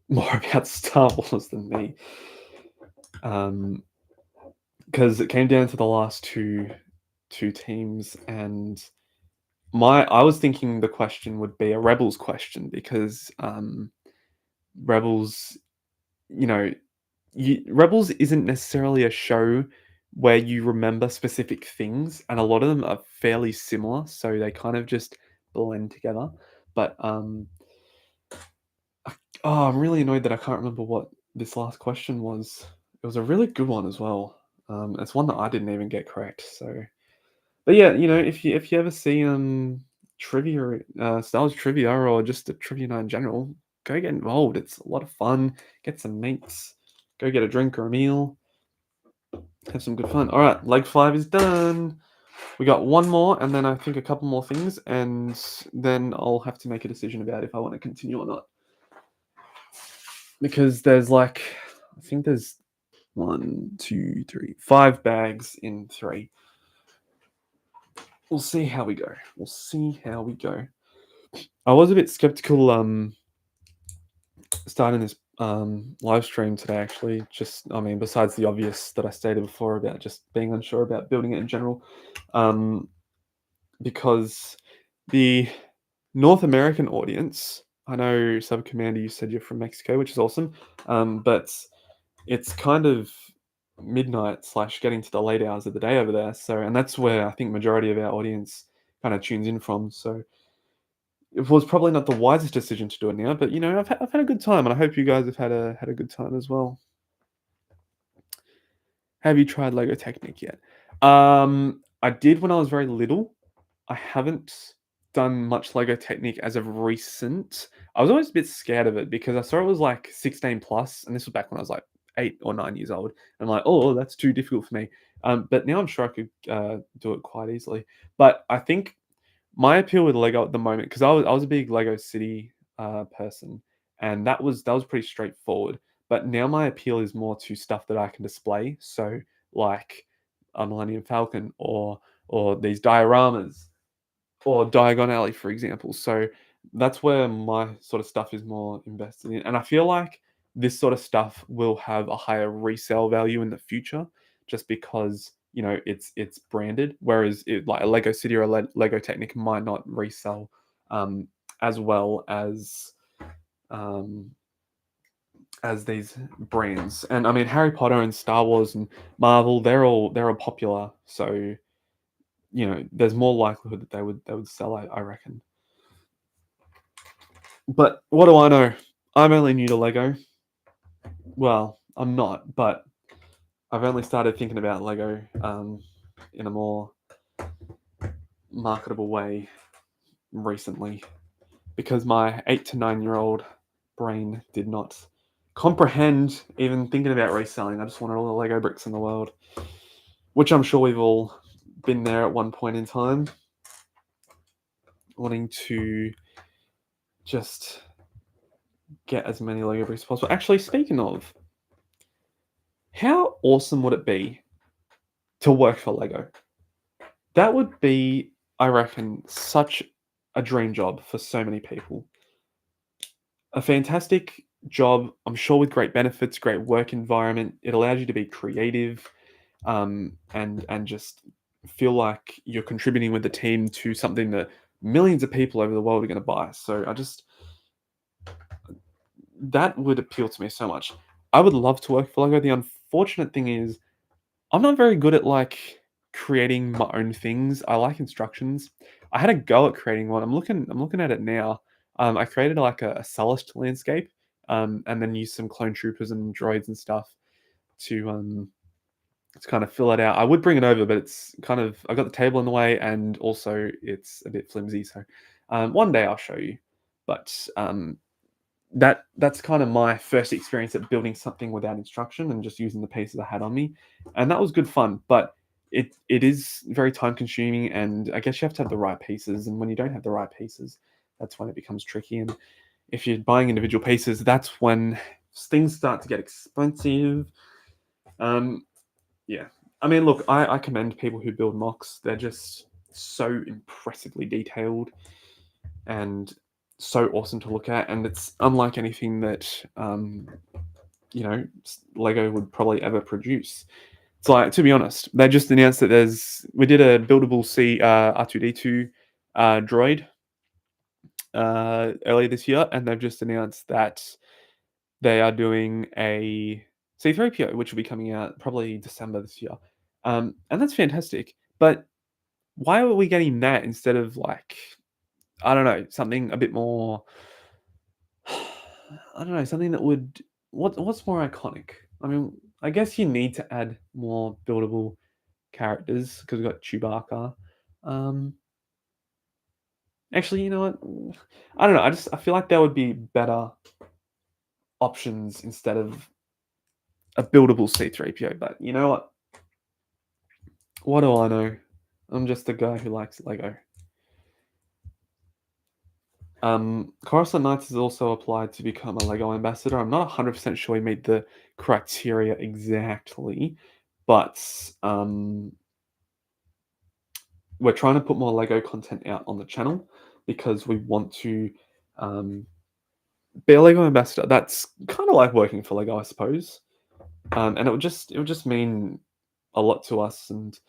more about Star Wars than me. Because it came down to the last two teams, and I was thinking the question would be a Rebels question because Rebels, Rebels isn't necessarily a show where you remember specific things, and a lot of them are fairly similar, so they kind of just blend together. But I'm really annoyed that I can't remember what this last question was. It was a really good one as well. It's one that I didn't even get correct. So, but yeah, if you ever see trivia, Star Wars trivia, or just a trivia night in general, go get involved. It's a lot of fun. Get some mates. Go get a drink or a meal. Have some good fun. All right, leg 5 is done. We got one more, and then I think a couple more things, and then I'll have to make a decision about if I want to continue or not. Because there's I think there's 1, 2, 3, 5 bags in 3. We'll see how we go. I was a bit skeptical starting this live stream today, actually. Besides the obvious that I stated before about just being unsure about building it in general, because the North American audience, I know Sub Commander, you said you're from Mexico, which is awesome, but it's kind of midnight / getting to the late hours of the day over there. So, and that's where I think majority of our audience kind of tunes in from. So it was probably not the wisest decision to do it now, but I've had a good time, and I hope you guys have had a good time as well. Have you tried Lego Technic yet? I did when I was very little. I haven't done much Lego Technic as of recent. I was always a bit scared of it because I saw it was like 16 plus, and this was back when I was like 8 or 9 years old. I'm like, oh, that's too difficult for me. But now I'm sure I could do it quite easily. But I think my appeal with Lego at the moment, because I was a big Lego City person, and that was pretty straightforward. But now my appeal is more to stuff that I can display. So like a Millennium Falcon or these dioramas or Diagon Alley, for example. So that's where my sort of stuff is more invested in. And I feel like this sort of stuff will have a higher resale value in the future just because, it's branded. Whereas like a Lego City or a Lego Technic might not resell um, as well um, as these brands. And I mean Harry Potter and Star Wars and Marvel, they're all popular. So, there's more likelihood that they would sell, I reckon. But what do I know? I'm only new to Lego. Well, I'm not, but I've only started thinking about Lego in a more marketable way recently because my 8 to 9 year old brain did not comprehend even thinking about reselling. I just wanted all the Lego bricks in the world, which I'm sure we've all been there at one point in time, wanting to just get as many Lego bricks as possible. Actually, speaking of, how awesome would it be to work for Lego? That would be, I reckon, such a dream job for so many people. A fantastic job, I'm sure, with great benefits, great work environment. It allows you to be creative, and just feel like you're contributing with the team to something that millions of people over the world are going to buy. So that would appeal to me so much. I would love to work for Lego. The unfortunate thing is I'm not very good at like creating my own things. I like instructions. I had a go at creating one. I'm looking at it now. I created like a Sullust landscape, and then used some clone troopers and droids and stuff to kind of fill it out. I would bring it over, but it's kind of I got the table in the way, and also it's a bit flimsy. So one day I'll show you. But that's kind of my first experience at building something without instruction and just using the pieces I had on me, and that was good fun. But it is very time consuming, and I guess you have to have the right pieces. And when you don't have the right pieces, that's when it becomes tricky. And if you're buying individual pieces, that's when things start to get expensive. Um, yeah, I mean, look, I commend people who build mocks. They're just so impressively detailed and so awesome to look at, and it's unlike anything that Lego would probably ever produce. It's like, to be honest, they just announced that we did a buildable C R2D2 droid earlier this year, and they've just announced that they are doing a C3PO, which will be coming out probably December this year, and that's fantastic. But why are we getting that instead of like, I don't know, something a bit more. I don't know, something that would what's more iconic? I mean, I guess you need to add more buildable characters because we've got Chewbacca. Um, actually, you know what? I don't know. I feel like there would be better options instead of a buildable C3PO. But you know what? What do I know? I'm just a guy who likes Lego. Coruscant Knights has also applied to become a Lego ambassador. I'm not 100% sure he made the criteria exactly, but we're trying to put more Lego content out on the channel because we want to um, be a Lego ambassador. That's kind of like working for Lego, I suppose, and it would just mean a lot to us and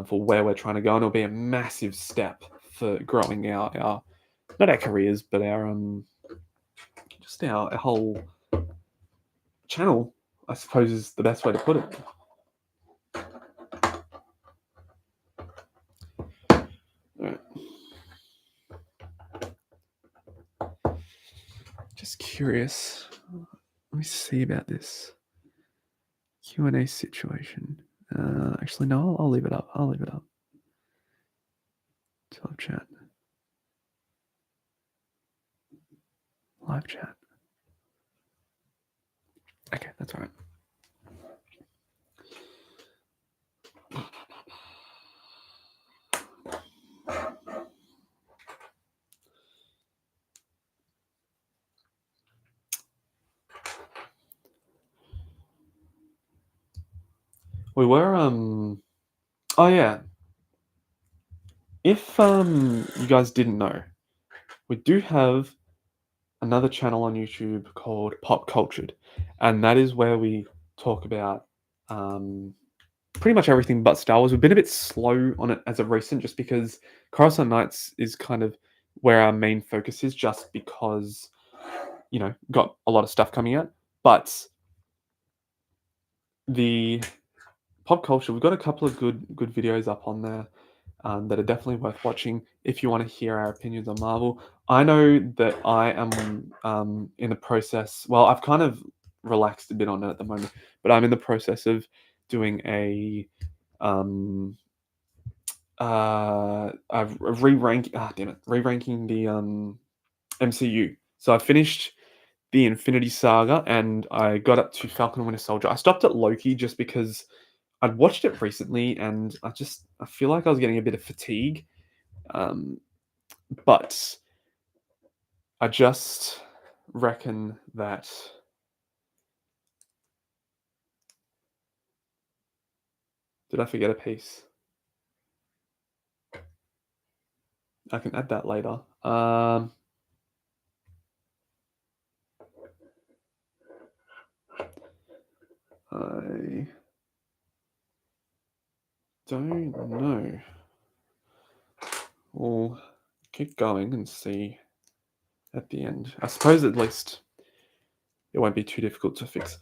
for where we're trying to go, and it'll be a massive step for growing our not our careers, but our just our whole channel, I suppose, is the best way to put it. Alright. Just curious. Let me see about this Q&A situation. Actually, no, I'll leave it up. I'll leave it up. Live chat. Live chat. Okay, that's all right. We were, oh yeah, if, you guys didn't know, we do have another channel on YouTube called Pop Cultured, and that is where we talk about, um, pretty much everything but Star Wars. We've been a bit slow on it as of recent, just because Coruscant Nights is kind of where our main focus is, just because, got a lot of stuff coming out. But the pop culture, we've got a couple of good videos up on there, that are definitely worth watching if you want to hear our opinions on Marvel. I know that I am, in the process. Well, I've kind of relaxed a bit on it at the moment, but I'm in the process of doing um, re-ranking the MCU. So I finished the Infinity Saga, and I got up to Falcon and Winter Soldier. I stopped at Loki just because I'd watched it recently, and I feel like I was getting a bit of fatigue. Um, but I just reckon that. Did I forget a piece? I can add that later. I don't know. We'll keep going and see at the end. I suppose at least it won't be too difficult to fix.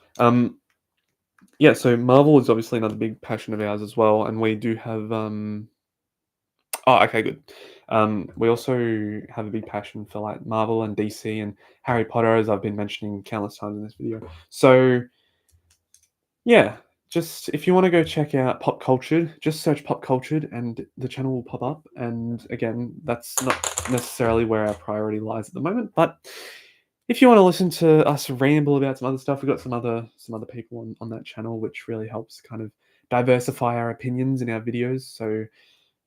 Yeah, so Marvel is obviously another big passion of ours as well, and we do have. Oh, okay, good. We also have a big passion for like Marvel and DC and Harry Potter, as I've been mentioning countless times in this video. So yeah, just if you want to go check out Pop Cultured, just search Pop Cultured and the channel will pop up. And again, that's not necessarily where our priority lies at the moment, but if you want to listen to us ramble about some other stuff, we've got some other people on that channel, which really helps kind of diversify our opinions in our videos. So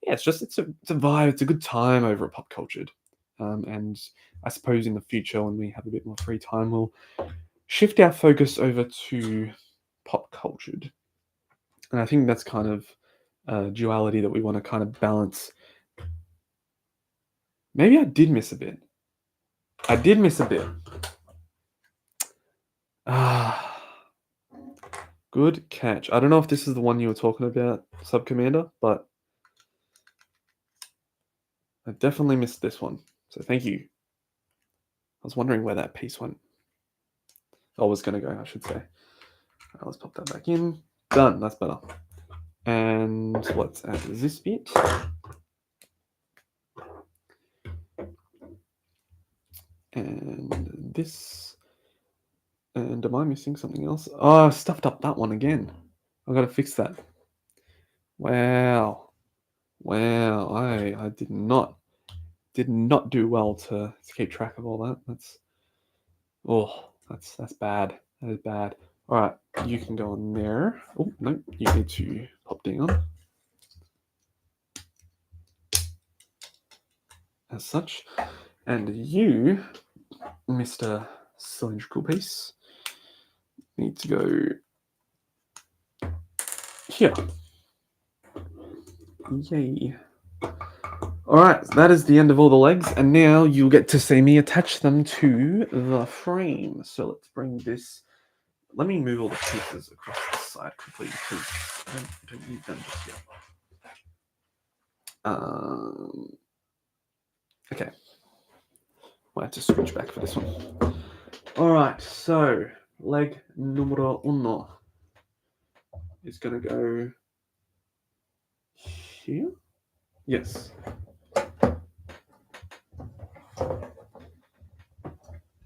yeah, it's a vibe, it's a good time over at Pop Cultured. And I suppose in the future, when we have a bit more free time, we'll shift our focus over to Pop Cultured. And I think that's kind of a duality that we want to kind of balance. Maybe I did miss a bit. I did miss a bit. Ah, good catch. I don't know if this is the one you were talking about, Sub Commander, but I definitely missed this one. So thank you. I was wondering where that piece went. I was going to go, I should say. Let's pop that back in. Done. That's better. And let's add this bit. And this. And am I missing something else? Oh, I stuffed up that one again. I've got to fix that. Wow. I did not do well to keep track of all that. That's bad. That is bad. All right, you can go on there. Oh no, you need to pop down as such. And you, Mr. Cylindrical Piece, need to go here. Yay. Alright, that is the end of all the legs, and now you'll get to see me attach them to the frame. So let's bring this. Let me move all the pieces across the side quickly because I don't need them just yet. Okay. Might have to switch back for this one. Alright, so leg numero uno is going to go here. Yes.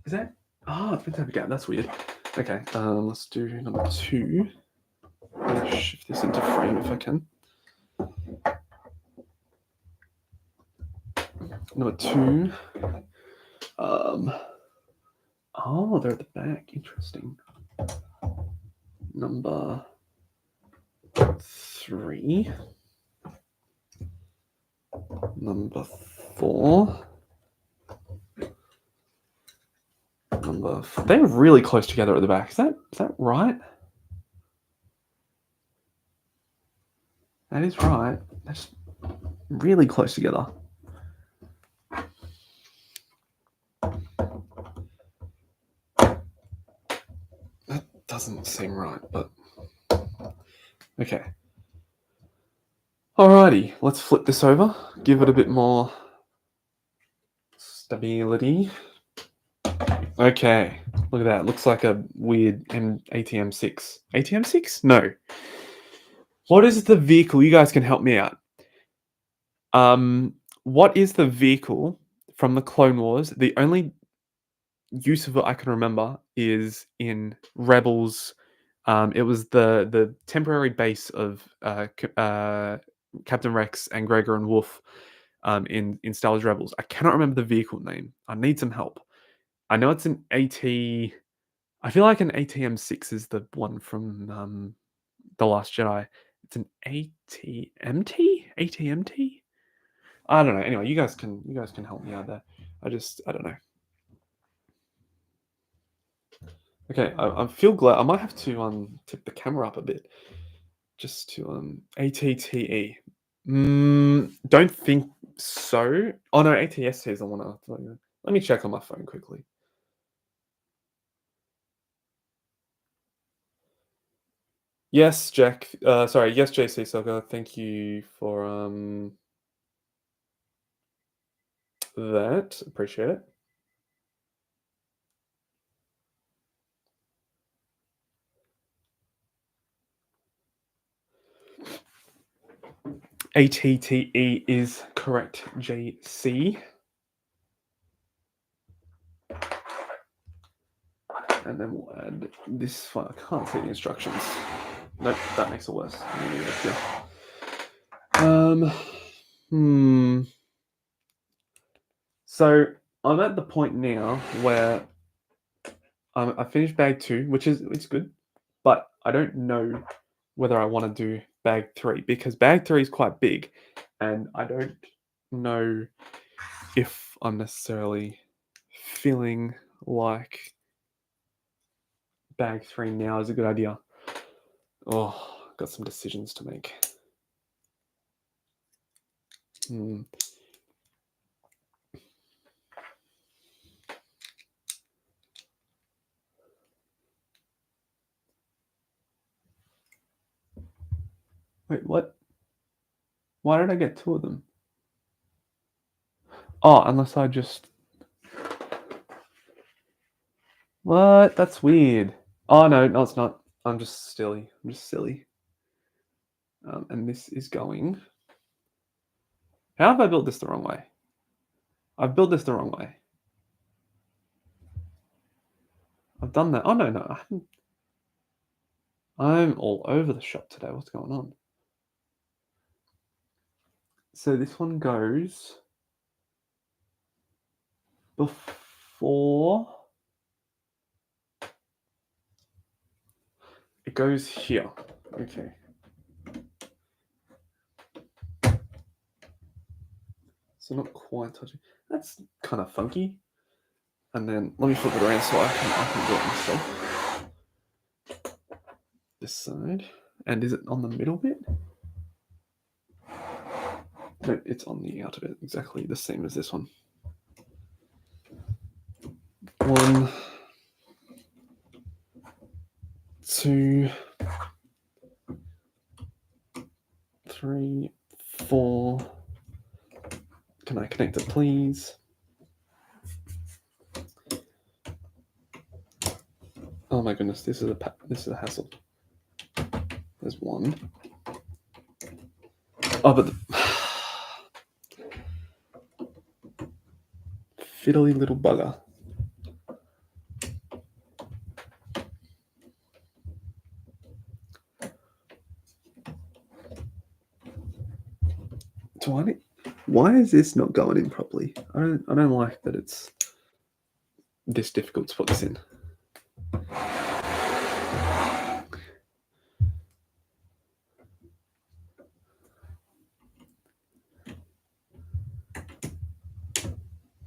Is that? Oh, it's meant to have a gap. That's weird. Okay, let's do number two. I'll shift this into frame if I can. Number two. Oh, they're at the back. Interesting. Number three. Number four. They're really close together at the back. Is that right? That is right. That's really close together. That doesn't seem right, but okay. Alrighty, let's flip this over. Give it a bit more stability. Okay, look at that. Looks like a weird ATM6. ATM6? No. What is the vehicle? You guys can help me out. What is the vehicle from the Clone Wars? The only use of it I can remember is in Rebels. It was the temporary base of Captain Rex and Gregor and Wolf in Star Wars Rebels. I cannot remember the vehicle name. I need some help. I know it's an AT. I feel like an ATM6 is the one from The Last Jedi. It's an ATMT? ATMT? I don't know. Anyway, you guys can help me out there. I don't know. Okay, I feel glad. I might have to tip the camera up a bit, just to ATTE. Don't think so. Oh no, ATST is the one I thought. Let me check on my phone quickly. Yes, Jack. Sorry. Yes, JC Soccer. Thank you for that. Appreciate it. ATTE is correct, JC. And then we'll add this file. I can't see the instructions. Nope, that makes it worse. So I'm at the point now where I finished bag 2, which is it's good, but I don't know whether I want to do bag 3 because bag 3 is quite big, and I don't know if I'm necessarily feeling like bag 3 now is a good idea. Oh, got some decisions to make. Wait, what? Why did I get 2 of them? Oh, unless I just... What? That's weird. Oh, no, it's not. I'm just silly. And this is going... How have I built this the wrong way? I've built this the wrong way. I've done that. Oh, no, I haven't. I'm all over the shop today. What's going on? So this one goes before... It goes here. Okay. So not quite touching. That's kind of funky. And then let me flip it around so I can do it myself. This side. And is it on the middle bit? No, it's on the outer bit. Exactly the same as this one. 1, 2, 3, 4. Can I connect it, please? Oh my goodness, this is a hassle. There's 1. Oh, but fiddly little bugger. Why is this not going in properly? I don't like that it's this difficult to put this in.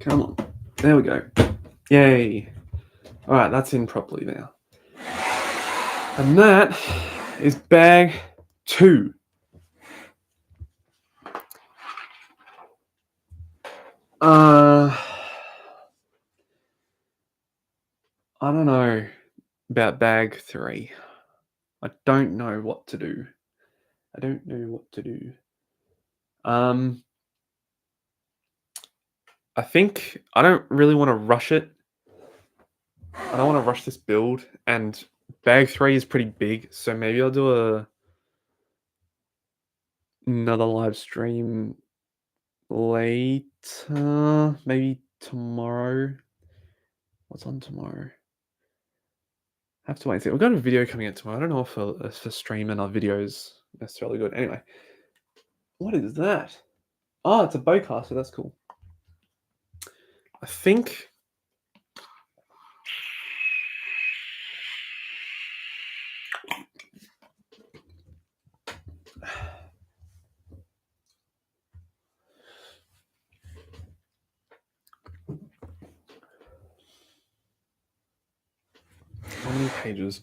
Come on. There we go. Yay. All right, that's in properly now. And that is bag 2. Uh, I don't know about bag 3. I don't know what to do. I don't know what to do. Um, I think I don't really wanna rush it. I don't wanna rush this build, and bag 3 is pretty big, so maybe I'll do another live stream later, maybe tomorrow. What's on tomorrow? I have to wait and see. We've got a video coming out tomorrow. I don't know if a stream and our video is necessarily good. Anyway, what is that? Oh, it's a bowcaster. That's cool. I think how many pages?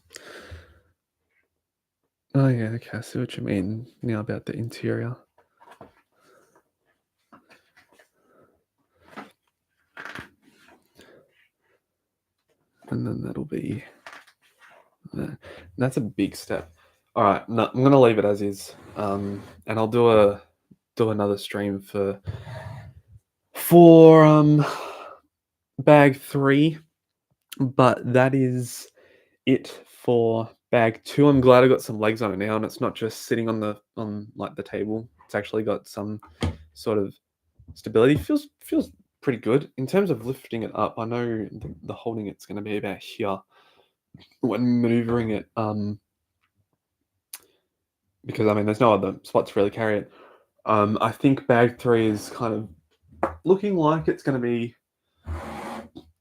Oh yeah, okay, I see what you mean now about the interior. And then that'll be that's a big step. All right, no, I'm gonna leave it as is. And I'll do another stream for bag 3, but that is it for bag 2. I'm glad I got some legs on it now, and it's not just sitting on like the table. It's actually got some sort of stability. Feels pretty good in terms of lifting it up. I know the holding it's going to be about here when maneuvering it. Because I mean, there's no other spot to really carry it. I think bag 3 is kind of looking like it's going to be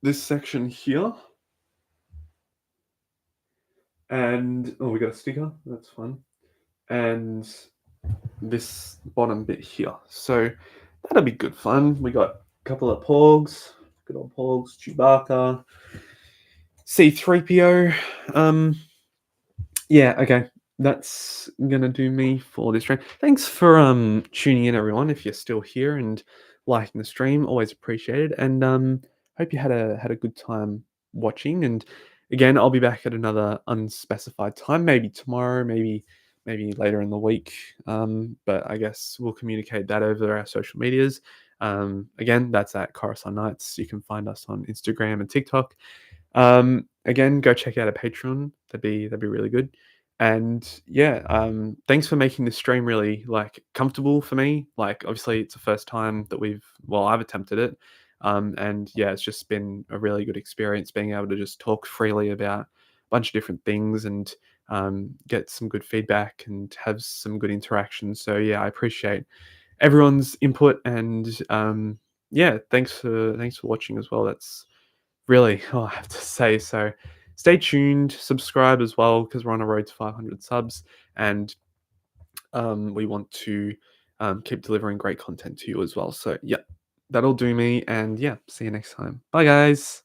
this section here. And oh, we got a sticker. That's fun. And this bottom bit here. So that'll be good fun. We got a couple of Porgs, good old Porgs, Chewbacca, C3PO. Yeah, okay. That's gonna do me for this stream. Thanks for tuning in, everyone. If you're still here and liking the stream, always appreciated. And hope you had a good time watching. And again, I'll be back at another unspecified time, maybe tomorrow, maybe later in the week. But I guess we'll communicate that over our social medias. Again, that's at Coruscant Nights. You can find us on Instagram and TikTok. Again, go check out our Patreon. That'd be really good. And yeah, thanks for making this stream really like comfortable for me. Like obviously it's the first time that I've attempted it. And yeah, it's just been a really good experience being able to just talk freely about a bunch of different things and get some good feedback and have some good interaction. So yeah, I appreciate everyone's input and yeah, thanks for watching as well. That's really all I have to say. So stay tuned, subscribe as well, because we're on a road to 500 subs, and we want to keep delivering great content to you as well. So yeah, that'll do me, and yeah, see you next time. Bye, guys.